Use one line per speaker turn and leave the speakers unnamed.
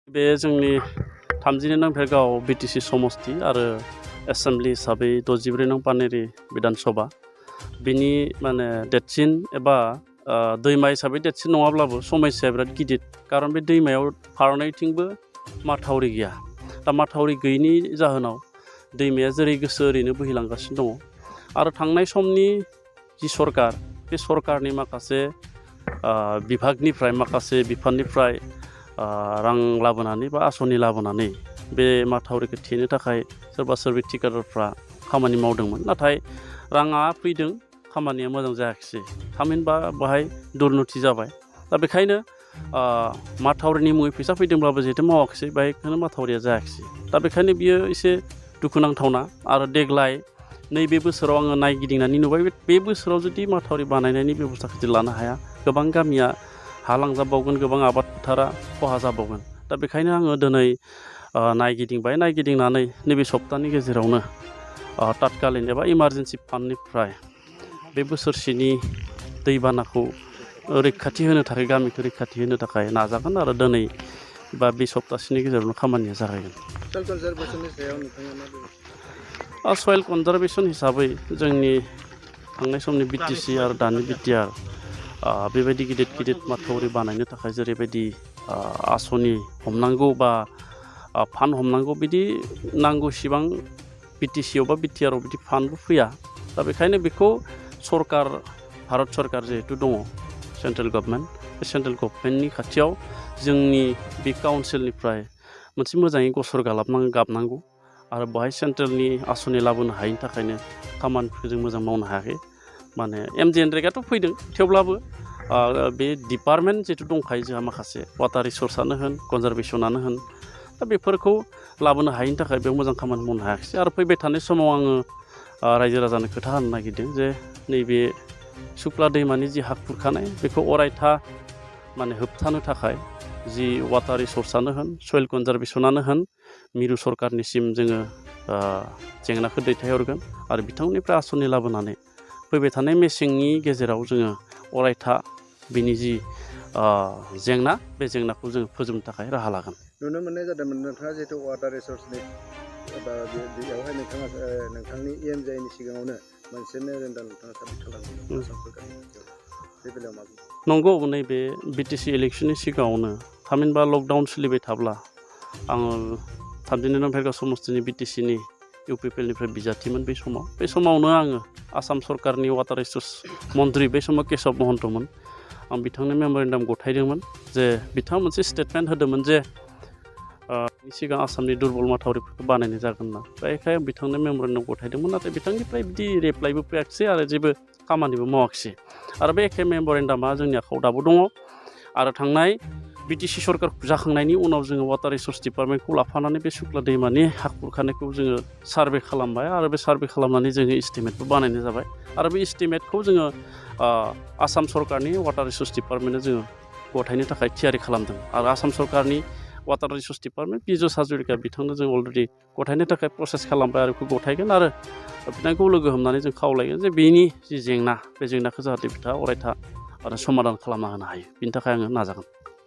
बे जोंनि 32 नं भेरगाव बिटिसि समस्ति आरो एसेम्बलि हिसाबै 64 नं पानेरि बिधान सभा बिनि माने देरसिन एबा दैमा हिसाबै देरसिन नङाब्लाबो समस्याया बिराद गिदिर खारन बे दैमायाव फारनैथिंबो माथावरि गैया दा माथावरि गैयैनि जाहोनाव दैमाया जेरै गोसो ओरैनो बोहैलांगासिनो दङ आरो थांनाय समनि जि सरकार बे सरकारनि माखासे बिभागनिफ्राय माखासे बिफाननिफ्राय रां लाबोनानै बा आसनि लाबोनानै बे माथावरिखौ थेनो थाखाय सोरबा सोरबि थिकादारफ्रा खामानि मावदोंमोन नाथाय राङा फैदों खामानिया मोजां जायाखिसै थामहिनबा बाहाय दुरनैथि जाबाय दा बेखायनो माथावरिनि मुङै फैसा फैदोंब्लाबो जिहेतु मावाखिसै बाहायनो माथावरिया जायाखिसै दा बेखायनो बियो एसे दुखुनांथावना आरो देग्लाय नैबे बोसोराव आङो नायगिदिंनानै नुबाय बे बोसोराव जुदि माथावरि बानायनायनि बेबस्थाखौ जुदि लानो हाया गोबां गामिया हालांजाबावगोन गोबां आबाद फोथारा खहा जाबावगोन दा बेखायनो आङो दिनै नायगिदिंनानै नैबे सप्तानि गेजेरावनो तत्कालीन एबा इमारजेन्सि फान्डनिफ्राय बे बोसोरसेनि दैबानाखौ रैखाथि होनो थाखाय गामिखौ रैखाथि होनो थाखाय नाजागोन आरो दिनै बा बे सप्तासेनि गेजेरावनो खामानिया जागायगोन। सयल कनजारभेसन हिसाबै जोंनि थांनाय समनि बिटिसि आरो दानि बिटिआर बेबायदि गिदिर गिदिर माथावरि बानायनो थाखाय जेरैबायदि आसनि हमनांगौ बा फान्ड हमनांगौ बिदि नांगौसिबां बिटिसिआव बा बिटिआरआव बिदि फान्डबो फैया दा बेखायनो बेखौ सरकार भारत सरकार जिहेतु दङ सेन्ट्रेल गभर्नमेन्ट बे सेन्ट्रेल गभर्नमेन्टनि खाथियाव जोंनि बे काउन्सिलनिफ्राय मोनसे मोजाङै गसर गाबनांगौ आरो बेहाय सेन्ट्रेलनि आसनि लाबोनो हायैनि थाखायनो खामानिफोरखौ जों मोजां मावनो हायाखै माने एमजिएनरेगाथ' फैदों थेवब्लाबो बे डिपार्टमेन्ट जिहेतु दंखायो जोंहा माखासे वाटार रिसर्सआनो होन कनजारभेसनानो होन दा बेफोरखौ लाबोनो हायैनि थाखाय बेयाव मोजां खामानि मावनो हायाखिसै आरो फैबाय थानाय समाव आङो रायजो राजानो खोथा होनो नागिरदों जे नैबे सुक्ला दैमानि जि हा खुरखानाय बेखौ अरायथा माने होबथानो थाखाय जि वाटार रिसर्सआनो होन सयल कनजारभेसनानो होन मिरु सरकारनिसिम जोङो जेंनाखौ दैथायहरगोन आरो बिथांमोननिफ्राय आसनि लाबोनानै फैबाय थानाय मेसेंनि गेजेराव जोङो अरायथा बिनि जि जेंना बे जेंनाखौ जोङो फोजोबनो थाखाय राहा लागोन।
नुनो मोननाय जादोंमोन नोंथाङा जिहेतु वाटार रिसर्सनि बेयावहाय नोंथांनि EMJनि सिगाङावनो मोनसे मेम'रेन्डाम नोंथाङा साबमिट खालामदों आसाम सरकारनि बे बेलायाव मा बुङो?
नंगौ नैबे बिटिसि इलेक्सननि सिगाङावनो थामहिनबा लकडाउन सोलिबाय थाब्ला आङो 32 नं भेरगाव समस्तिनि बिटिसिनि इउपिपिएलनिफ्राय बिजाथिमोन बे समावनो आङो आसाम सरकारनि वाटार रिसर्स मन्त्रि बे समाव केशव महन्तमोन आं बिथांनो मेम'रेन्डाम गथायदोंमोन जे बिथाङा मोनसे स्टेटमेन्ट होदोंमोन जे सिगां आसामनि दुर्बल माथावरिफोरखौ बानायनाय जागोन ना बेखाय आं बिथांनो मेम'रेन्डाम गथायदोंमोन नाथाय बिथांनिफ्राय बिदि रिप्लाइबो फैयाखिसै आरो जेबो खामानिबो मावाखिसै आरो बे एखे मेम'रेन्डामा जोंनि आखायाव दाबो दङ आरो थांनाय बिटिसि सरकार जाखांनायनि उनाव जोङो वाटार रिसर्स डिपार्टमेन्टखौ लाफानानै बे सुक्ला दैमानि हा खुरखानायखौ जोङो सार्भे खालामबाय आरो बे सार्भे खालामनानै जोङो इस्टिमेटबो बानायनाय जाबाय आरो बे इस्टिमेटखौ जोङो आसाम सरकारनि वाटार रिसर्स डिपार्टमेन्टनो जोङो गथायनो थाखाय थियारि खालामदों आरो आसाम सरकारनि water resource department Pijush Hazarika बिथांनो जों अलरेडि गथायनो थाखाय प्रसेस खालामबाय आरो बेखौ गथायगोन आरो बिथांखौ लोगो हमनानै जों खावलायगोन जे बेनि जि जेंना बे जेंनाखौ जाहाथे बिथाङा अरायथा आरो समाधान खालामना होनो हायो बिनि थाखाय आङो नाजागोन।